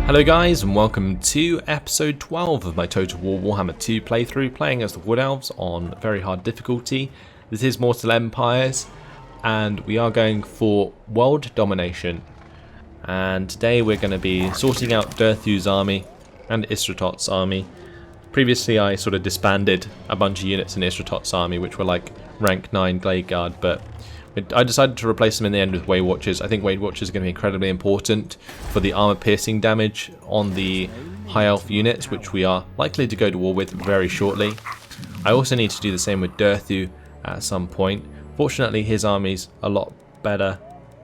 Hello guys, and welcome to episode 12 of my Total War Warhammer 2 playthrough, playing as the Wood Elves on very hard difficulty. This is Mortal Empires, and we are going for World Domination. And today we're going to be sorting out Durthu's army and Istratot's army. Previously I sort of disbanded a bunch of units in Istratot's army, which were like rank 9 Glade Guard, but I decided to replace them in the end with Way Watchers. I think Way Watchers are going to be incredibly important for the armor piercing damage on the High Elf units, which we are likely to go to war with very shortly. I also need to do the same with Durthu at some point. Fortunately, his army's a lot better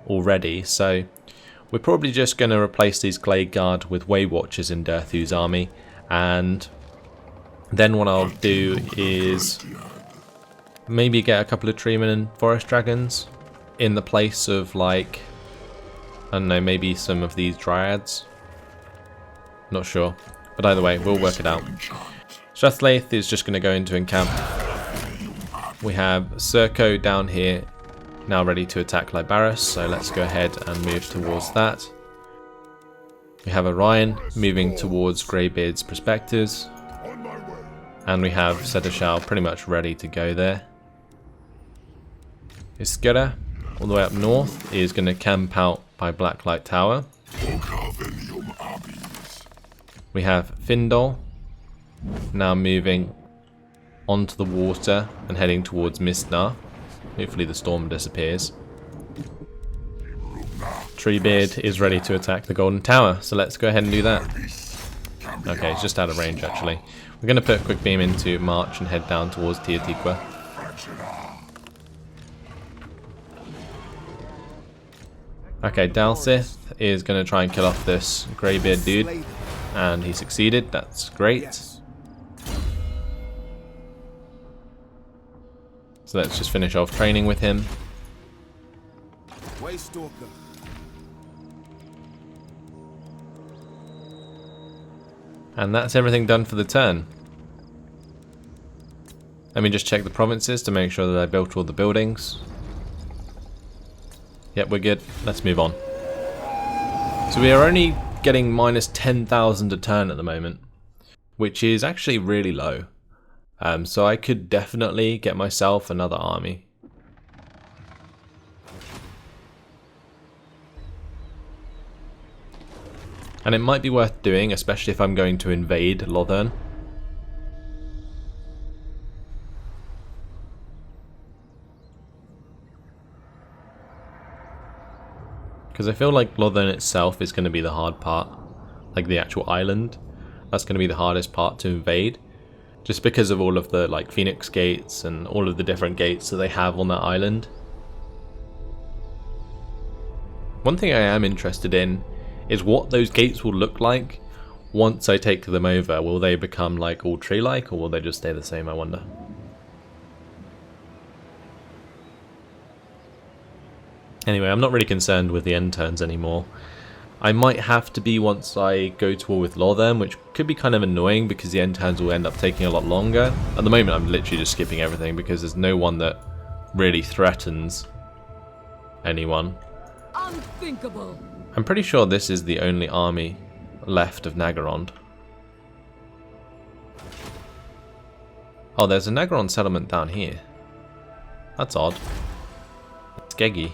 already, so we're probably just going to replace these Glade Guard with Way Watchers in Durthu's army, and then what I'll do is maybe get a couple of Treemen and Forest Dragons in the place of, like, I don't know, maybe some of these Dryads. Not sure. But either way, we'll work it out. Strathleith is just going to go into encamp. We have Serco down here, now ready to attack Lybaris, so let's go ahead and move towards that. We have Orion moving towards Greybeard's Prospectors. And we have Seneschal pretty much ready to go there. Iskera, all the way up north, is going to camp out by Blacklight Tower. We have Findol, now moving onto the water and heading towards Mistnar. Hopefully the storm disappears. Treebeard is ready to attack the Golden Tower, so let's go ahead and do that. Okay, it's just out of range actually. We're going to put a quick beam into March and head down towards Teotihuacan. Okay, Dalsith is going to try and kill off this Greybeard dude, and he succeeded. That's great. So let's just finish off training with him. And that's everything done for the turn. Let me just check the provinces to make sure that I built all the buildings. Yep, we're good. Let's move on. So we are only getting minus 10,000 a turn at the moment, which is actually really low. So I could definitely get myself another army. And it might be worth doing, especially if I'm going to invade Lothern. Because I feel like Lothern itself is going to be the hard part. Like the actual island. That's going to be the hardest part to invade. Just because of all of the like Phoenix gates and all of the different gates that they have on that island. One thing I am interested in is what those gates will look like once I take them over. Will they become like all tree-like, or will they just stay the same, I wonder? Anyway, I'm not really concerned with the end turns anymore. I might have to be once I go to war with Lothern, which could be kind of annoying because the end turns will end up taking a lot longer. At the moment I'm literally just skipping everything because there's no one that really threatens anyone. Unthinkable. I'm pretty sure this is the only army left of Naggarond. Oh, there's a Naggarond settlement down here. That's odd. It's Geggy.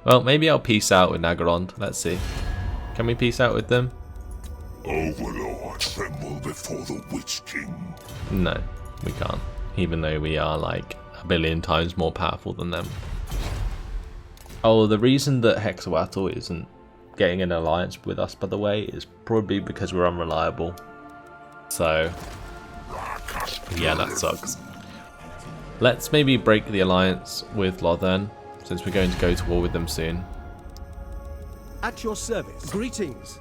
Well, maybe I'll peace out with Naggarond. Let's see. Can we peace out with them? Overlord, tremble before the Witch King. No, we can't. Even though we are like a billion times more powerful than them. Oh, the reason that Hexawatl isn't getting an alliance with us, by the way, is probably because we're unreliable. So, yeah, that sucks. Let's maybe break the alliance with Lothern, since we're going to go to war with them soon. At your service. Greetings.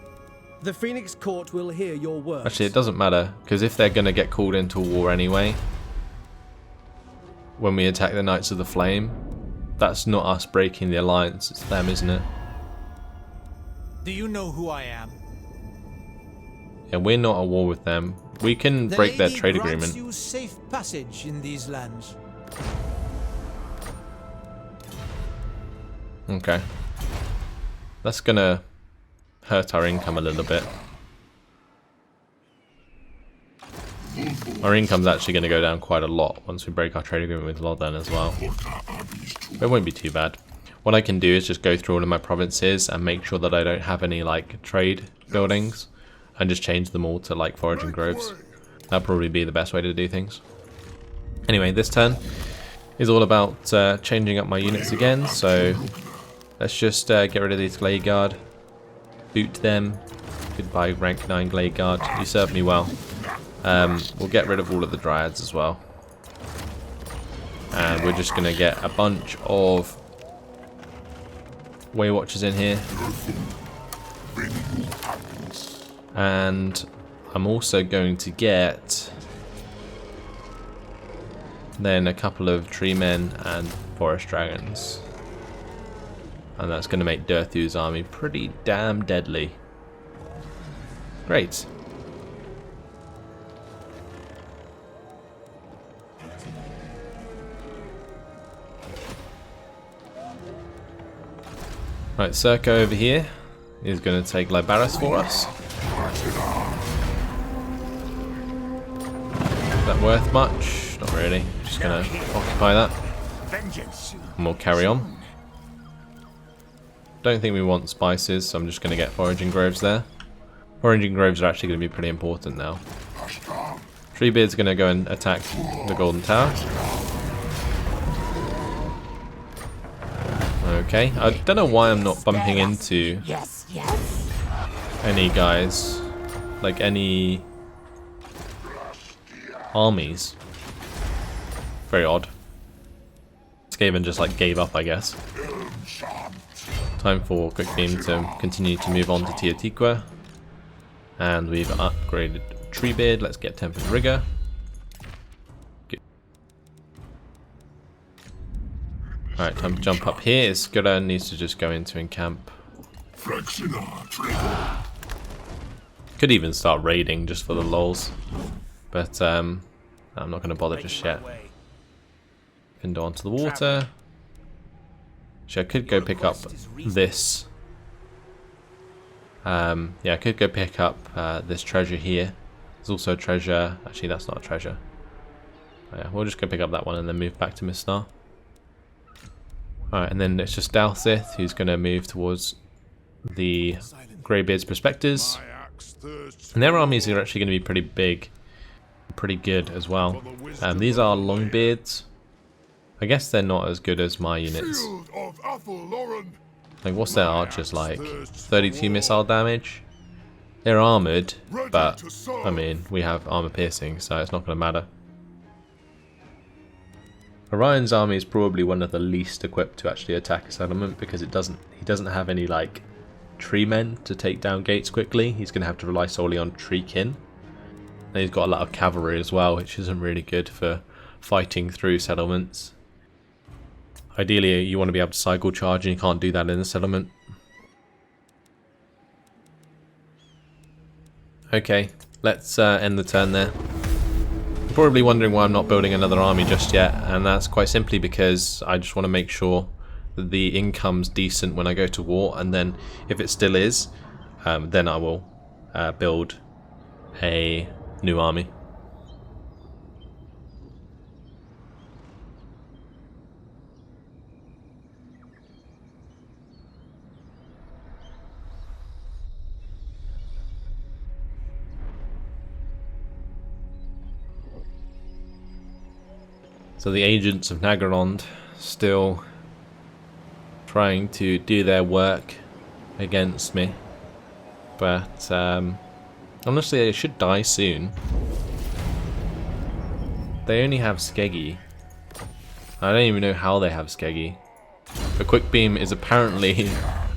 The Phoenix Court will hear your words. Actually, it doesn't matter, because if they're going to get called into war anyway, when we attack the Knights of the Flame, that's not us breaking the alliance, it's them, isn't it? Do you know who I am? Yeah, we're not at war with them. We can break their trade agreement. You safe passage in these lands. Okay. That's gonna hurt our income a little bit. Our income's actually going to go down quite a lot once we break our trade agreement with Lothan as well. But it won't be too bad. What I can do is just go through all of my provinces and make sure that I don't have any like trade buildings and just change them all to like foraging groves. That'll probably be the best way to do things. Anyway, this turn is all about changing up my units again, so let's just get rid of these Glade Guard, boot them. Goodbye rank 9 Glade Guard, you served me well. We'll get rid of all of the Dryads as well. And we're just going to get a bunch of Way Watchers in here. And I'm also going to get then a couple of Tree Men and Forest Dragons. And that's going to make Durthu's army pretty damn deadly. Great. Right, Circa over here is going to take Libaris for us. Is that worth much? Not really. Just going to occupy that. And we'll carry on. Don't think we want spices, so I'm just going to get foraging groves there. Foraging groves are actually going to be pretty important now. Treebeard's going to go and attack the Golden Tower. Okay, I don't know why I'm not bumping into any guys, like any armies. Very odd. Skaven just like gave up, I guess. Time for Quick Beam to continue to move on to Teotiqua. And we've upgraded Treebeard. Let's get Tempered Rigor. Alright, time to jump up here. Skura needs to just go into encamp. Could even start raiding just for the lols. But I'm not going to bother just yet. Findo onto the water. Actually, I could go pick up this. Yeah, I could go pick up this treasure here. There's also a treasure. Actually, that's not a treasure. Oh, yeah, we'll just go pick up that one and then move back to Mistar. Alright, and then it's just Dalsith who's going to move towards the Greybeard's Prospectors. And their armies are actually going to be pretty big, pretty good as well. These are Longbeards. I guess they're not as good as my units. Like, what's their archers like? 32 missile damage? They're armoured, but, I mean, we have armour piercing, so it's not going to matter. Orion's army is probably one of the least equipped to actually attack a settlement because he doesn't have any like tree men to take down gates quickly. He's going to have to rely solely on tree kin. And he's got a lot of cavalry as well, which isn't really good for fighting through settlements. Ideally, you want to be able to cycle charge, and you can't do that in a settlement. Okay, let's end the turn there. You're probably wondering why I'm not building another army just yet, and that's quite simply because I just want to make sure that the income's decent when I go to war, and then if it still is, then I will build a new army. So the agents of Nagarond still trying to do their work against me, but honestly they should die soon. They only have Skeggy. I don't even know how they have Skeggy. But Quick Beam is apparently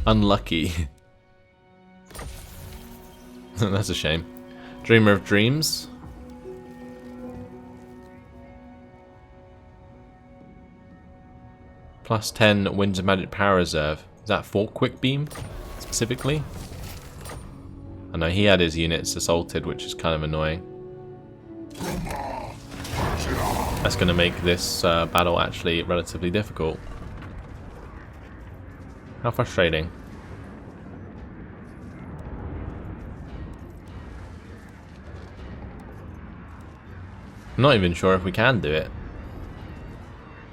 unlucky. That's a shame. Dreamer of Dreams. Plus 10 Winds of Magic Power Reserve. Is that for Quick Beam, specifically? I know he had his units assaulted, which is kind of annoying. That's going to make this battle actually relatively difficult. How frustrating. I'm not even sure if we can do it.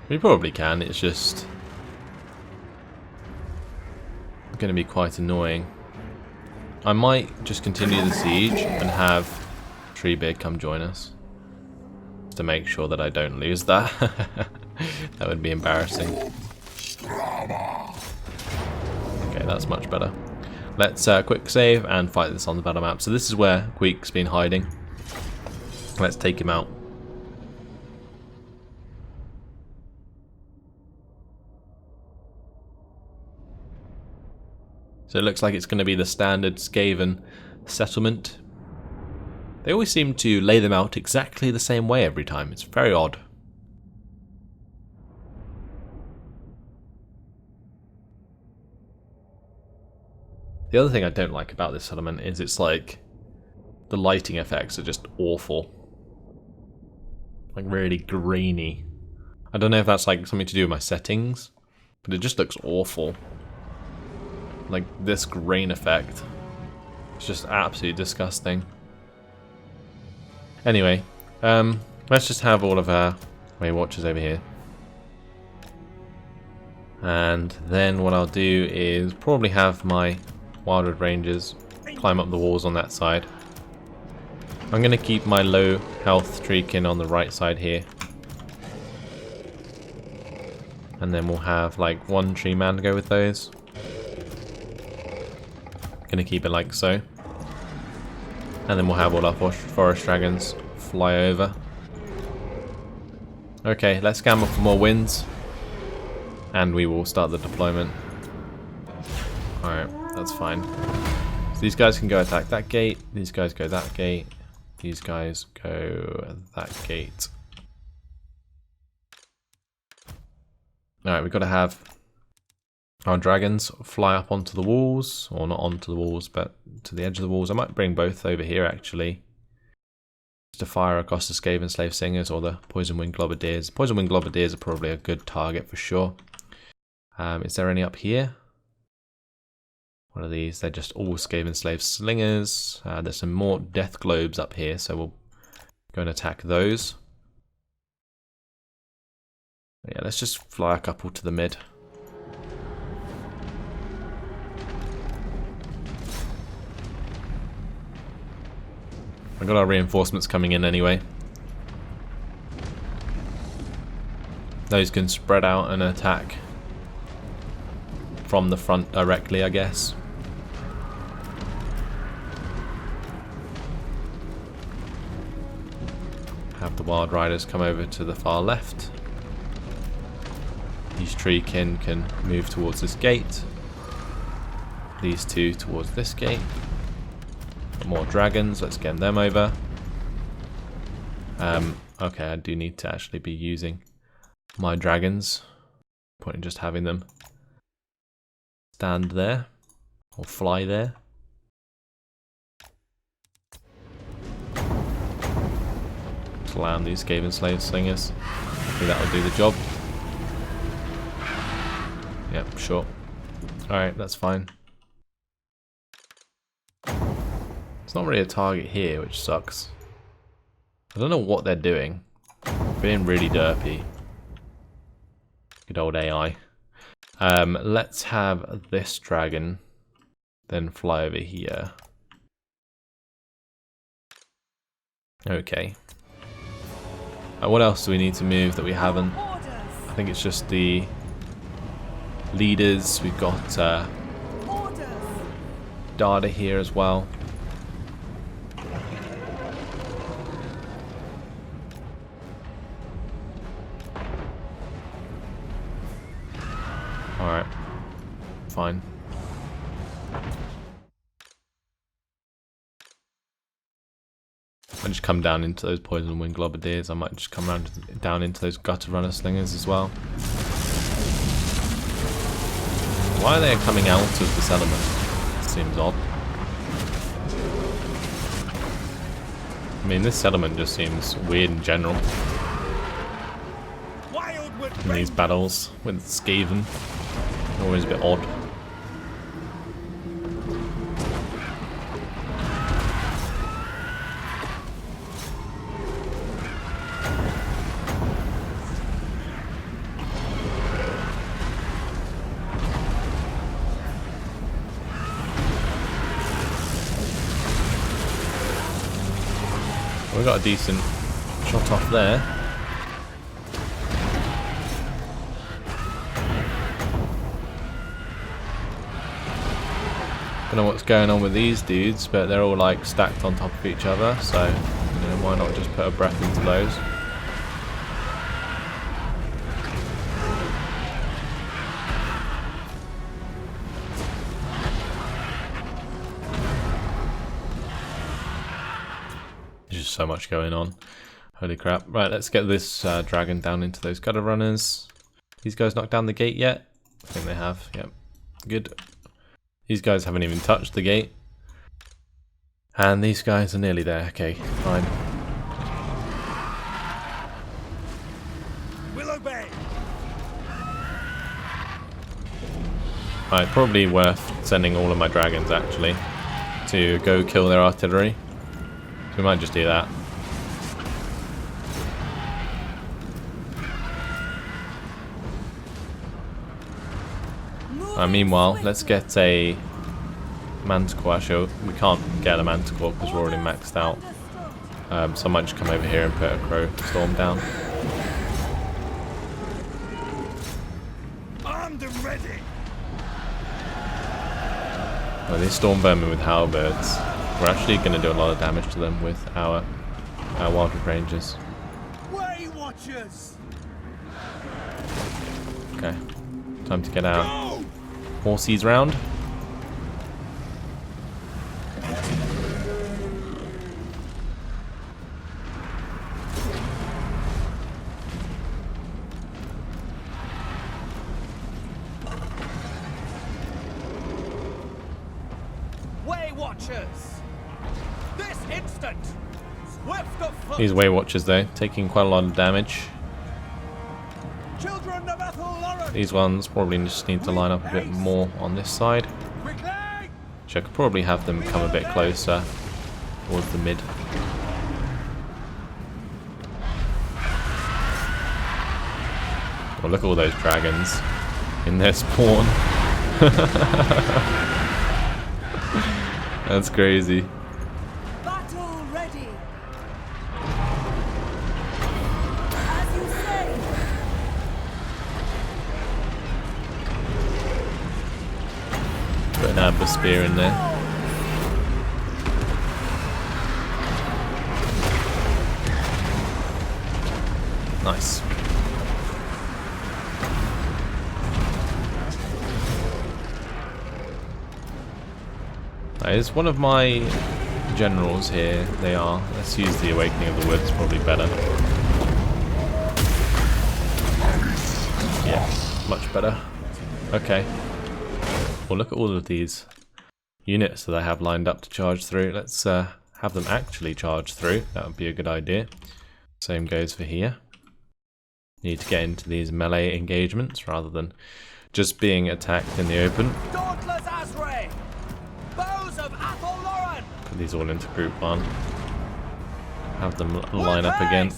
We probably can, it's just going to be quite annoying. I might just continue the siege and have Treebeard come join us. To make sure that I don't lose that. That would be embarrassing. Okay, that's much better. Let's quick save and fight this on the battle map. So this is where Queek's been hiding. Let's take him out. So it looks like it's going to be the standard Skaven settlement. They always seem to lay them out exactly the same way every time. It's very odd. The other thing I don't like about this settlement is it's like the lighting effects are just awful. Like really grainy. I don't know if that's like something to do with my settings, but it just looks awful. Like this grain effect. It's just absolutely disgusting. Anyway, let's just have all of our Watchers over here. And then what I'll do is probably have my Wildwood Rangers climb up the walls on that side. I'm going to keep my low health Treekin on the right side here. And then we'll have like one tree man to go with those. Gonna keep it like so. And then we'll have all our forest dragons fly over. Okay, let's gamble for more wins. And we will start the deployment. Alright, that's fine. So these guys can go attack that gate. These guys go that gate. These guys go that gate. Alright, we've got to have our dragons fly up onto the walls, or not onto the walls, but to the edge of the walls. I might bring both over here actually, just to fire across the Skaven Slave Singers or the Poison Winged Globadiers. Poison Winged Globadiers are probably a good target for sure. Is there any up here? What are these? They're just all Skaven Slave Slingers. There's some more Death Globes up here, so we'll go and attack those. Yeah, let's just fly a couple to the mid. I've got our reinforcements coming in anyway. Those can spread out and attack from the front directly, I guess. Have the Wild Riders come over to the far left. These Treekin can move towards this gate. These two towards this gate. More dragons, let's get them over. Okay, I do need to actually be using my dragons. Point in just having them stand there or fly there. Slam these Skaven Slave Slingers. Hopefully that will do the job. Yep, sure. Alright, that's fine. It's not really a target here, which sucks. I don't know what they're doing. Being really derpy. Good old AI. Let's have this dragon then fly over here. Okay. What else do we need to move that we haven't? I think it's just the leaders. We've got Dada here as well. Alright. Fine. I just come down into those Poison Winged Globadiers. I might just come down into those Gutter Runner Slingers as well. Why are they coming out of this element? Seems odd. I mean, this settlement just seems weird in general. In these battles with Skaven. Always a bit odd. We got a decent shot off there. Don't know what's going on with these dudes, but they're all like stacked on top of each other, so you know, why not just put a breath into those? There's just so much going on. Holy crap. Right, let's get this dragon down into those gutter runners. These guys knocked down the gate yet? I think they have, yep. Good. These guys haven't even touched the gate. And these guys are nearly there. Okay, fine. We'll obey. Right, probably worth sending all of my dragons actually to go kill their artillery. So we might just do that. Meanwhile, let's get a manticore. Actually, we can't get a manticore because we're already maxed out. So I might just come over here and put a crow storm down. Armed and ready. Well, these storm vermin with halberds, we're actually going to do a lot of damage to them with our wildwood rangers. Way Watchers. Okay, time to get our horsies round. Way Watchers. This instant. Swift of foot. These Way Watchers though, taking quite a lot of damage. Children of Ethel These ones probably just need to line up a bit more on this side. Which I could probably have them come a bit closer towards the mid. Well, look at all those dragons in their spawn. That's crazy. Battle ready. As you say. Put an amber spear in there. Nice. That is one of my generals here. They are. Let's use the Awakening of the Woods, probably better. Yeah, much better. Okay. Well, look at all of these units that I have lined up to charge through. Let's have them actually charge through. That would be a good idea. Same goes for here. Need to get into these melee engagements rather than just being attacked in the open. Dauntless Azray. Bows of Athol Lauren. Put these all into group one. Have them line up again.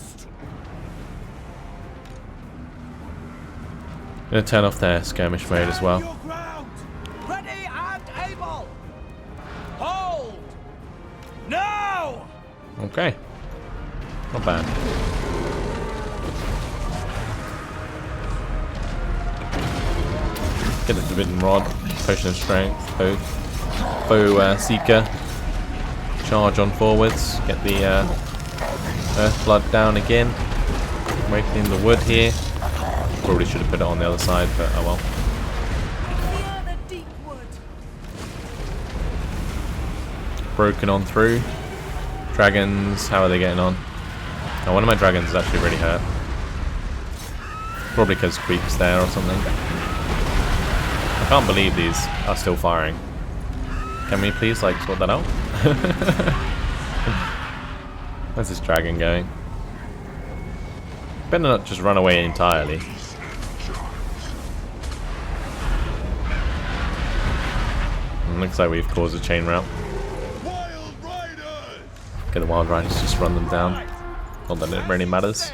Gonna turn off their skirmish mode as well. Ready and able. Hold. Now. Okay. Not bad. Get the Forbidden Rod, Potion of Strength, Foe Seeker. Charge on forwards. Get the Earth Blood down again. Awakening the Wood here. Probably should have put it on the other side, but oh well. Fear the deep wood. Broken on through. Dragons, how are they getting on? Oh, one of my dragons is actually really hurt. Probably because Creep's there or something. I can't believe these are still firing. Can we please like sort that out? Where's this dragon going? Better not just run away entirely. Looks like we've caused a chain route. Get the Wild Riders, just run them down. Not that it really matters.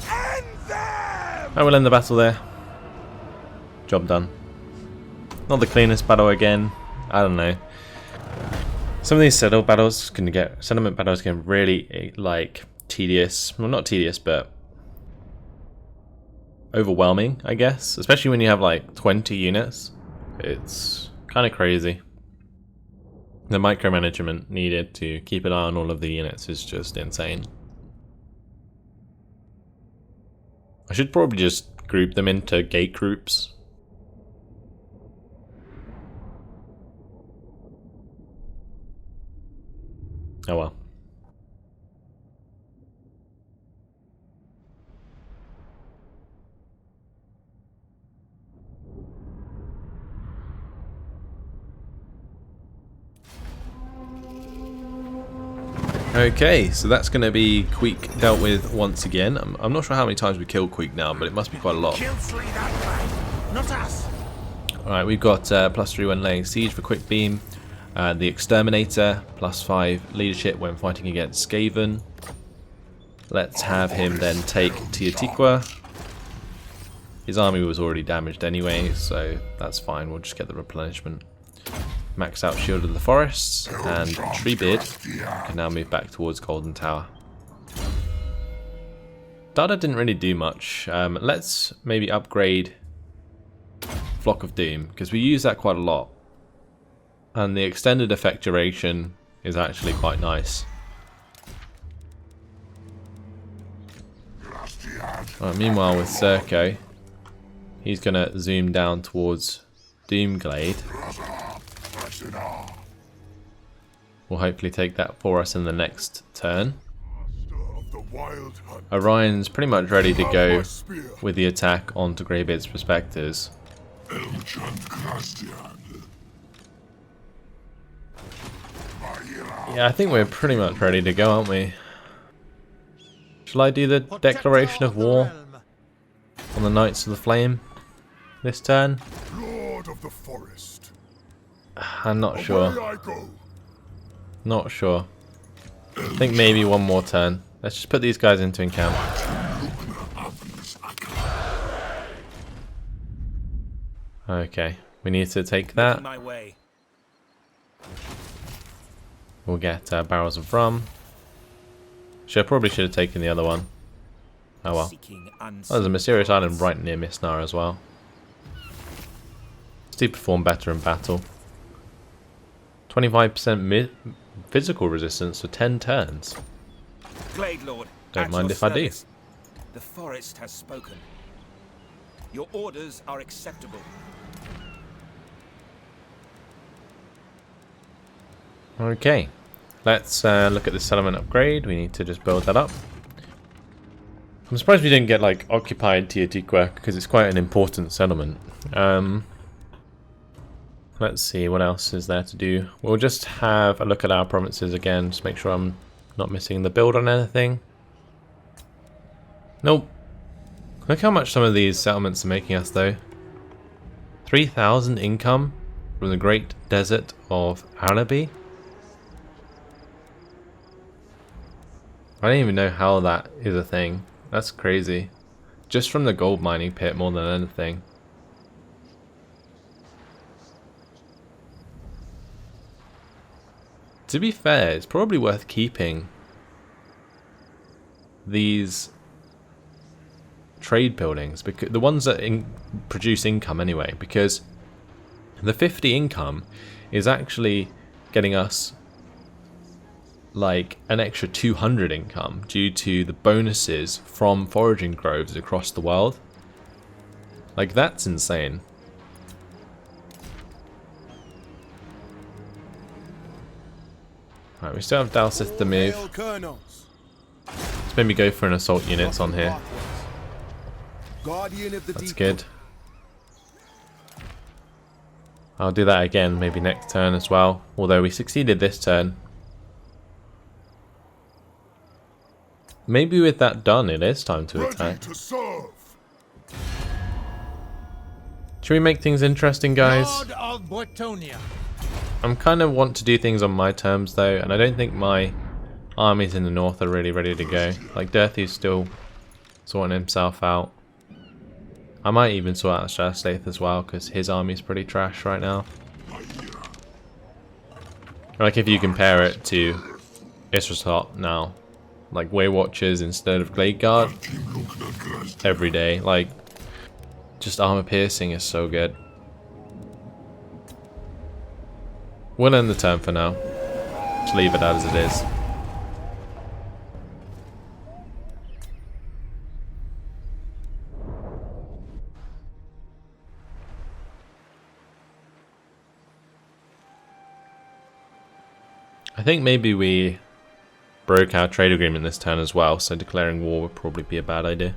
I will end the battle there. Job done. Not the cleanest battle again. I don't know. Some of these settlement battles can really like tedious. Well, not tedious, but overwhelming, I guess. Especially when you have like 20 units. It's kind of crazy. The micromanagement needed to keep an eye on all of the units is just insane. I should probably just group them into gate groups. Oh well. Okay, so that's going to be Queek dealt with once again. I'm not sure how many times we killed Queek now, but it must be quite a lot. Alright, we've got +3 when laying siege for Quick Beam. The Exterminator, +5 leadership when fighting against Skaven. Let's have him then take Teotihuacan. His army was already damaged anyway, so that's fine. We'll just get the replenishment. Max out Shield of the Forests, and Treebeard can now move back towards Golden Tower. Dada didn't really do much. Let's maybe upgrade Flock of Doom, because we use that quite a lot. And the extended effect duration is actually quite nice. Right, meanwhile with Serco, he's going to zoom down towards Doomglade. We'll hopefully take that for us in the next turn. Orion's pretty much ready to go with the attack onto Greybeard's Prospectors. Yeah, I think we're pretty much ready to go, aren't we? Shall I do the declaration of war on the Knights of the Flame this turn? Lord of the Forest. I'm not sure. Not sure. I think maybe one more turn. Let's just put these guys into encamp. Okay, we need to take that. We'll get barrels of rum. Probably should have taken the other one. Oh well. Oh, there's a mysterious island right near Misnar as well. Still perform better in battle. 25% physical resistance for 10 turns. Glade Lord, Don't mind if I do. The forest has spoken. Your orders are acceptable. Okay, let's look at the settlement upgrade. We need to just build that up. I'm surprised we didn't get like occupied Teotihuacan because it's quite an important settlement. Let's see what else is there to do. We'll just have a look at our provinces again, just make sure I'm not missing the build on anything. Nope. Look how much some of these settlements are making us though. 3,000 income from the Great Desert of Araby. I don't even know how that is a thing. That's crazy. Just from the gold mining pit more than anything. To be fair, it's probably worth keeping these trade buildings, because the ones that produce income anyway, because the 50 income is actually getting us like an extra 200 income due to the bonuses from foraging groves across the world. Like, that's insane. Right, we still have Dalsith to move. Let's maybe go for an assault units on here. That's good. I'll do that again maybe next turn as well, although we succeeded this turn. Maybe with that done, it is time to attack. Should we make things interesting, guys? I'm kind of want to do things on my terms though, and I don't think my armies in the north are really ready to go. Like, Durthu's still sorting himself out. I might even sort out Shasthaith as well, because his army's pretty trash right now. Like if you compare it to Israsot now, like Way Watchers instead of Glade Guard every day, like just armor piercing is so good. We'll end the turn for now. Just leave it as it is. I think maybe we broke our trade agreement this turn as well, so declaring war would probably be a bad idea.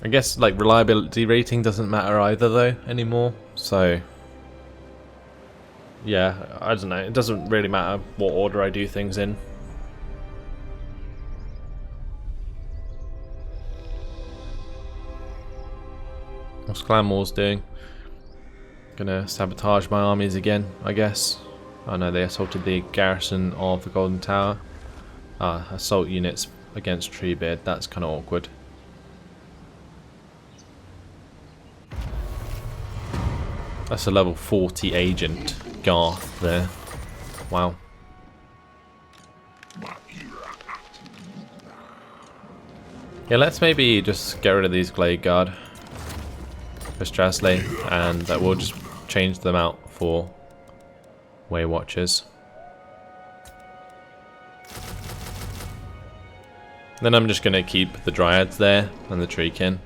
I guess like reliability rating doesn't matter either though anymore, so yeah, I don't know, it doesn't really matter what order I do things in. What's Clan Wars doing? Gonna sabotage my armies again, I guess. Oh no, they assaulted the garrison of the Golden Tower. Assault units against Treebeard, that's kind of awkward. That's a level 40 agent, Garth there. Wow. Yeah, let's maybe just get rid of these Glade Guard for Strasley, and we'll just change them out for Way Watchers. Then I'm just going to keep the Dryads there and the Treekin.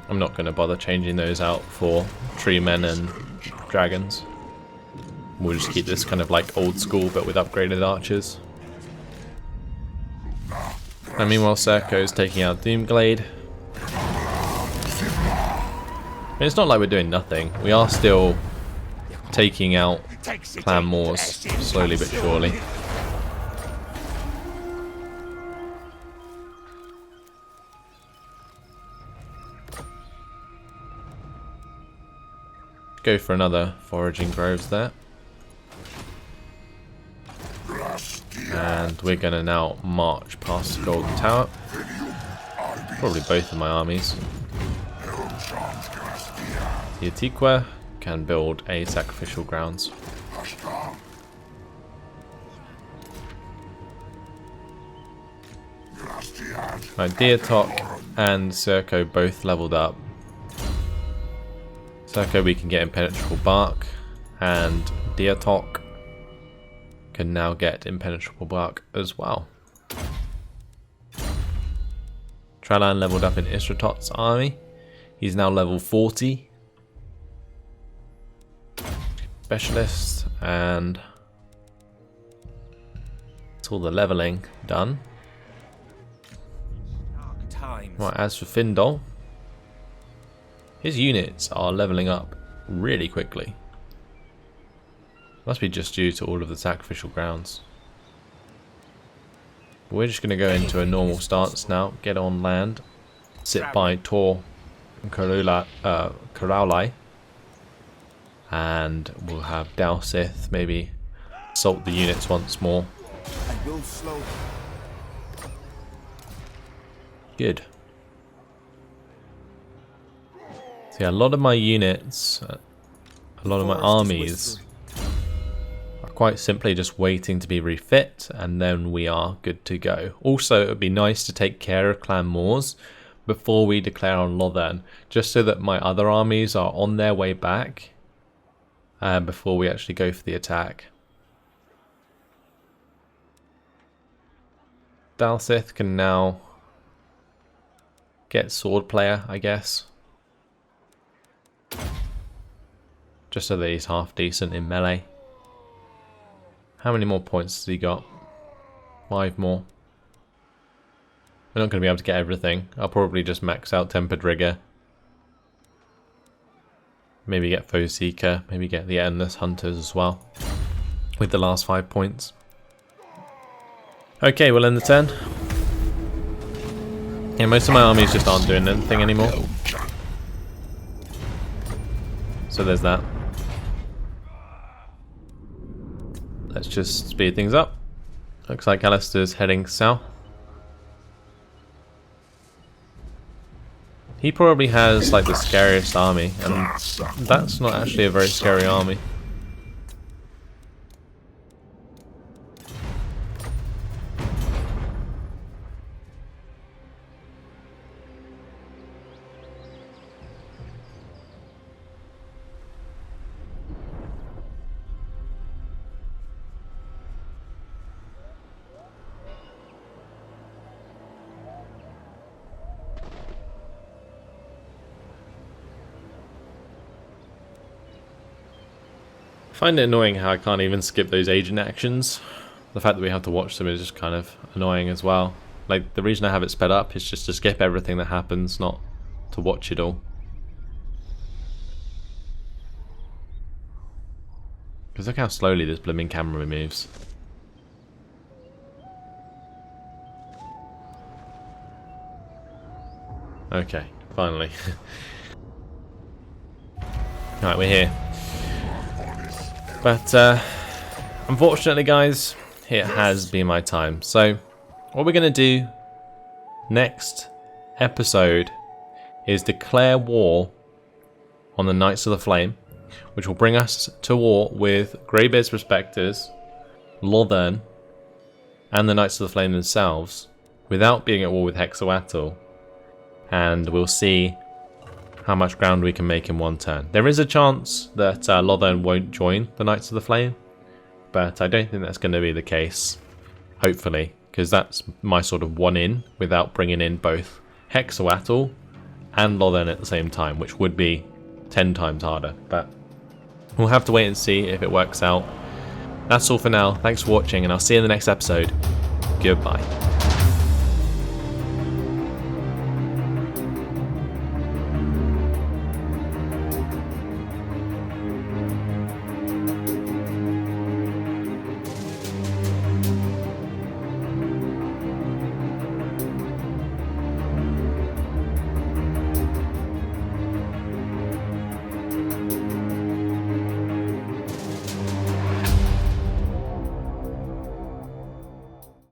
I'm not going to bother changing those out for Tree Men and Dragons. We'll just keep this kind of like old school but with upgraded archers. And meanwhile Serko's taking out Doomglade. I mean, it's not like we're doing nothing. We are still taking out Clan Moors slowly but surely. Go for another foraging groves there. And we're going to now march past the Golden Tower. Probably both of my armies. The Atiqua can build a sacrificial grounds. Right, Diatok and Serko both leveled up. Serko we can get impenetrable bark, and Diatok can now get impenetrable bark as well. Tralan leveled up in Isratot's army. He's now level 40. Specialist, and it's all the leveling done. Right, as for Findol, his units are leveling up really quickly. Must be just due to all of the sacrificial grounds. But we're just going to go into a normal stance now, get on land, sit by Tor and Karaulai, and we'll have Dalsith maybe assault the units once more. Good. So yeah, a lot of my units, a lot of my armies are quite simply just waiting to be refit, and then we are good to go. Also, it would be nice to take care of Clan Moors before we declare on Lothern, just so that my other armies are on their way back before we actually go for the attack. Dalsith can now get Sword Player, I guess. Just so that he's half decent in melee. How many more points has he got? 5 more. We're not going to be able to get everything. I'll probably just max out Tempered Rigor. Maybe get Foe Seeker. Maybe get the Endless Hunters as well. With the last 5 points. Okay, we'll end the turn. Yeah, most of my armies just aren't doing anything anymore. So there's that. Let's just speed things up. Looks like Alistair's heading south. He probably has like the scariest army, and that's not actually a very scary army. I find it annoying how I can't even skip those agent actions. The fact that we have to watch them is just kind of annoying as well. Like, the reason I have it sped up is just to skip everything that happens, not to watch it all. Because look how slowly this blooming camera moves. Okay, finally. Alright, we're here. But, unfortunately guys, it has been my time. So, what we're going to do next episode is declare war on the Knights of the Flame, which will bring us to war with Greybeard's Prospectors, Lothern, and the Knights of the Flame themselves, without being at war with Hexawatl. And we'll see how much ground we can make in one turn. There is a chance that Lothern won't join the Knights of the Flame, but I don't think that's going to be the case, hopefully, because that's my sort of one in without bringing in both Hexawatl and Lothern at the same time, which would be 10 times harder, but we'll have to wait and see if it works out. That's all for now. Thanks for watching, and I'll see you in the next episode. Goodbye.